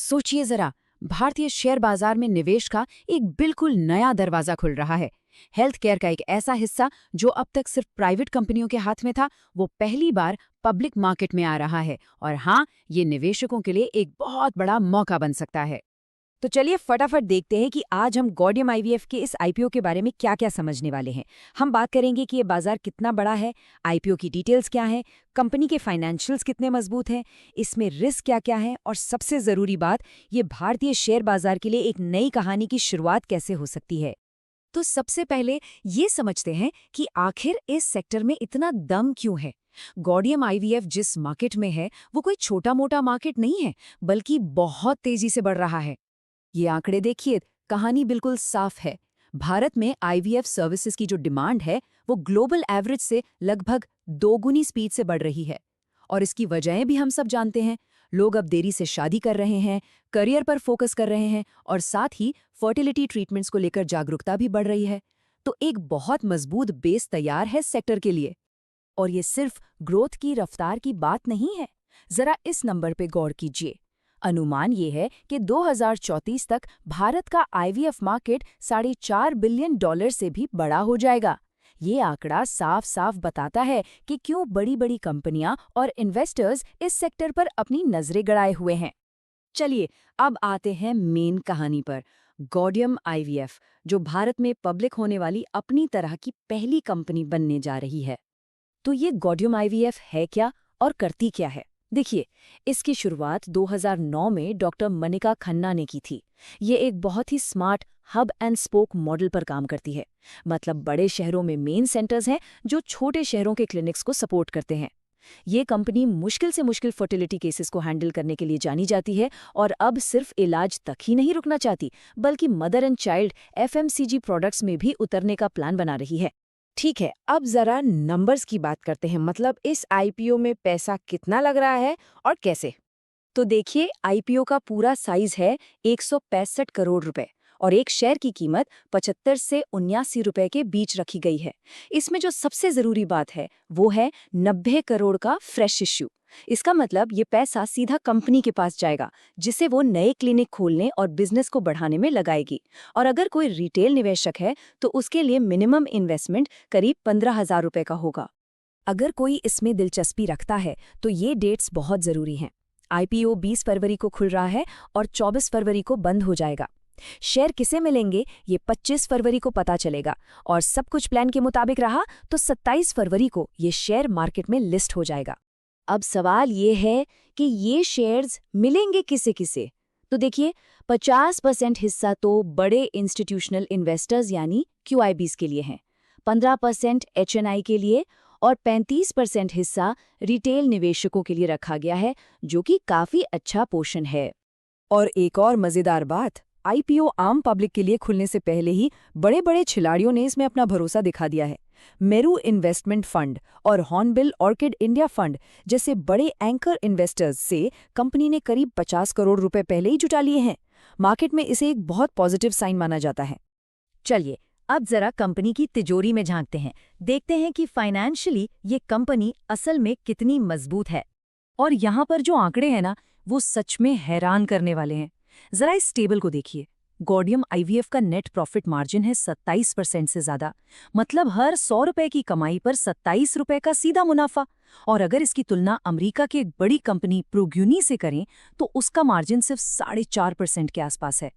सोचिए जरा, भारतीय शेयर बाजार में निवेश का एक बिल्कुल नया दरवाजा खुल रहा है। हेल्थ केयर का एक ऐसा हिस्सा जो अब तक सिर्फ प्राइवेट कंपनियों के हाथ में था, वो पहली बार पब्लिक मार्केट में आ रहा है। और हाँ, ये निवेशकों के लिए एक बहुत बड़ा मौका बन सकता है। तो चलिए फटाफट देखते हैं कि आज हम गॉर्डियम आईवीएफ के इस आईपीओ के बारे में क्या-क्या समझने वाले हैं। हम बात करेंगे कि ये बाजार कितना बड़ा है, आईपीओ की डिटेल्स क्या हैं, कंपनी के फाइनेंशियल्स कितने मजबूत हैं, इसमें रिस्क क्या-क्या है और सबसे जरूरी बात, ये भारतीय शेयर बाजार के लिए एक नई कहानी की शुरुआत कैसे हो सकती है। तो सबसे पहले ये समझते हैं कि आखिर इस सेक्टर में इतना दम क्यों है। गॉर्डियम आईवीएफ जिस मार्केट में है, वो कोई छोटा-मोटा मार्केट नहीं है, बल्कि बहुत तेजी से बढ़ रहा है। ये आंकड़े देखिए, कहानी बिल्कुल साफ है। भारत में आईवीएफ सर्विसेज की जो डिमांड है, वो ग्लोबल एवरेज से लगभग 2 गुनी स्पीड से बढ़ रही है। और इसकी वजहें भी हम सब जानते हैं। लोग अब देरी से शादी कर रहे हैं, करियर पर फोकस कर रहे हैं और साथ ही फर्टिलिटी ट्रीटमेंट्स को लेकर जागरूकता भी बढ़ रही है। तो एक बहुत मजबूत बेस तैयार है सेक्टर के लिए। और ये सिर्फ ग्रोथ की रफ्तार की बात नहीं है। जरा इस नंबर पे गौर कीजिए। अनुमान ये है कि 2034 तक भारत का आईवीएफ मार्केट $4.5 बिलियन से भी बड़ा हो जाएगा। ये आंकड़ा साफ साफ बताता है कि क्यों बड़ी बड़ी कंपनियां और इन्वेस्टर्स इस सेक्टर पर अपनी नजरें गड़ाए हुए हैं। चलिए, अब आते हैं मेन कहानी पर। गॉर्डियम आईवीएफ, जो भारत में पब्लिक होने वाली अपनी तरह की पहली कंपनी बनने जा रही है। तो ये गॉर्डियम आईवीएफ है क्या और करती क्या है? देखिए, इसकी शुरुआत 2009 में डॉक्टर मनिका खन्ना ने की थी। ये एक बहुत ही smart hub and spoke model पर काम करती है। मतलब बड़े शहरों में मेन सेंटर्स हैं जो छोटे शहरों के क्लिनिक्स को सपोर्ट करते हैं। ये कंपनी मुश्किल से मुश्किल फर्टिलिटी केसेस को हैंडल करने के लिए जानी जाती है और अब सिर्फ इलाज तक ही नहीं रुकना चाहती, बल्कि mother and child FMCG products में भी उतरने का प्लान बना रही है। ठीक है, अब जरा नंबर्स की बात करते हैं। मतलब इस आईपीओ में पैसा कितना लग रहा है और कैसे। तो देखिए, आईपीओ का पूरा साइज है 165 करोड़ रुपए और एक शेयर की कीमत 75 से 79 रुपए के बीच रखी गई है। इसमें जो सबसे जरूरी बात है, वो है 90 करोड़ का फ्रेश इश्यू। इसका मतलब ये पैसा सीधा कंपनी के पास जाएगा, जिसे वो नए क्लिनिक खोलने और बिजनेस को बढ़ाने में लगाएगी। और अगर कोई रिटेल निवेशक है, तो उसके लिए मिनिमम इन्वेस्टमेंट करीब 15,000 रुपए का होगा। अगर कोई इसमें दिलचस्पी रखता है, तो ये डेट्स बहुत जरूरी हैं। आईपीओ 20 फरवरी को खुल रहा है और 24 फरवरी को बंद हो जाएगा। शेयर किसे मिलेंगे, ये 25 फरवरी को पता चलेगा और सब कुछ प्लान के मुताबिक रहा तो 27 फरवरी को ये शेयर मार्केट में लिस्ट हो जाएगा। अब सवाल ये है कि ये शेयर्स मिलेंगे किसे किसे। तो देखिए, 50% हिस्सा तो बड़े इंस्टीट्यूशनल इन्वेस्टर्स यानी क्यूआईबीज के लिए हैं, 15% एचएनआई के लिए और 35% हिस्सा रिटेल निवेशकों के लिए रखा गया है, जो कि काफी अच्छा पोर्शन है। और एक और मजेदार बात, आईपीओ आम पब्लिक के लिए खुलने से पहले ही बड़े बड़े खिलाड़ियों ने इसमें अपना भरोसा दिखा दिया है। मेरू इन्वेस्टमेंट फंड और हॉर्नबिल ऑर्किड इंडिया फंड जैसे बड़े एंकर इन्वेस्टर्स से कंपनी ने करीब 50 करोड़ रुपए पहले ही जुटा लिए हैं। मार्केट में इसे एक बहुत पॉजिटिव साइन माना जाता है। चलिए, अब जरा कंपनी की तिजोरी में झांकते हैं। देखते हैं कि फाइनेंशियली ये कंपनी असल में कितनी मजबूत है। और यहाँ पर जो आंकड़े हैं ना, वो सच में हैरान करने वाले हैं। जरा इस टेबल को देखिए। गॉर्डियम आईवीएफ का नेट प्रॉफिट मार्जिन है 27% से ज्यादा। मतलब हर 100 रुपए की कमाई पर 27 रुपए का सीधा मुनाफा। और अगर इसकी तुलना अमेरिका की एक बड़ी कंपनी प्रोग्यूनी से करें, तो उसका मार्जिन सिर्फ 4.5% के आसपास है।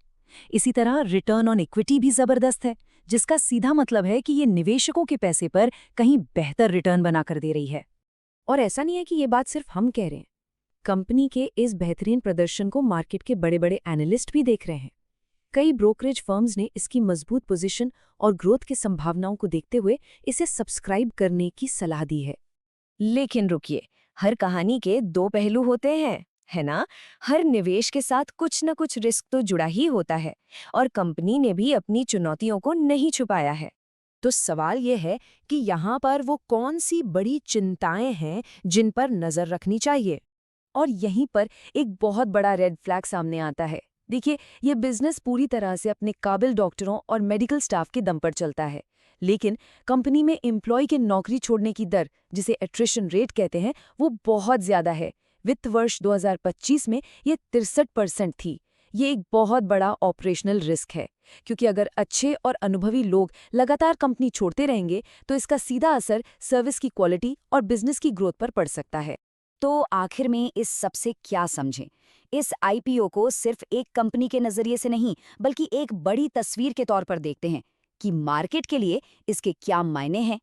इसी तरह रिटर्न ऑन इक्विटी भी जबरदस्त है, जिसका सीधा मतलब है कि ये निवेशकों के पैसे पर कहीं बेहतर रिटर्न बनाकर दे रही है। और ऐसा नहीं है कि ये बात सिर्फ हम कह रहे हैं। कंपनी के इस बेहतरीन प्रदर्शन को मार्केट के बड़े बड़े एनालिस्ट भी देख रहे हैं। कई ब्रोकरेज फर्म्स ने इसकी मजबूत पोजीशन और ग्रोथ की संभावनाओं को देखते हुए इसे सब्सक्राइब करने की सलाह दी है। लेकिन रुकिए, हर कहानी के दो पहलू होते हैं, है ना। हर निवेश के साथ कुछ न कुछ रिस्क तो जुड़ा ही होता है और कंपनी ने भी अपनी चुनौतियों को नहीं छुपाया है। तो सवाल यह है कि यहाँ पर वो कौन सी बड़ी चिंताएं हैं जिन पर नजर रखनी चाहिए। और यहीं पर एक बहुत बड़ा रेड फ्लैग सामने आता है। देखिए, ये बिजनेस पूरी तरह से अपने काबिल डॉक्टरों और मेडिकल स्टाफ के दम पर चलता है, लेकिन कंपनी में एम्प्लॉय के नौकरी छोड़ने की दर, जिसे एट्रिशन रेट कहते हैं, वो बहुत ज्यादा है। वित्त वर्ष 2025 में ये 63% थी। ये एक बहुत बड़ा ऑपरेशनल रिस्क है, क्योंकि अगर अच्छे और अनुभवी लोग लगातार कंपनी छोड़ते रहेंगे तो इसका सीधा असर सर्विस की क्वालिटी और बिजनेस की ग्रोथ पर पड़ सकता है। तो आखिर में इस सबसे क्या समझें? इस आईपीओ को सिर्फ एक कंपनी के नजरिए से नहीं, बल्कि एक बड़ी तस्वीर के तौर पर देखते हैं कि मार्केट के लिए इसके क्या मायने हैं।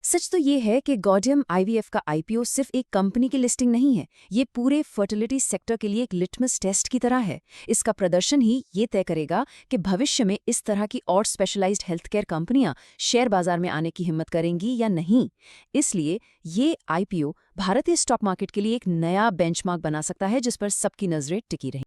सच तो ये है कि गॉर्डियम आईवीएफ का आईपीओ सिर्फ एक कंपनी की लिस्टिंग नहीं है, ये पूरे फर्टिलिटी सेक्टर के लिए एक लिटमस टेस्ट की तरह है। इसका प्रदर्शन ही ये तय करेगा कि भविष्य में इस तरह की और स्पेशलाइज्ड हेल्थ केयर कंपनियां शेयर बाजार में आने की हिम्मत करेंगी या नहीं। इसलिए ये आईपीओ भारतीय स्टॉक मार्केट के लिए एक नया बेंचमार्क बना सकता है जिस पर सबकी नजरें टिकी रहें।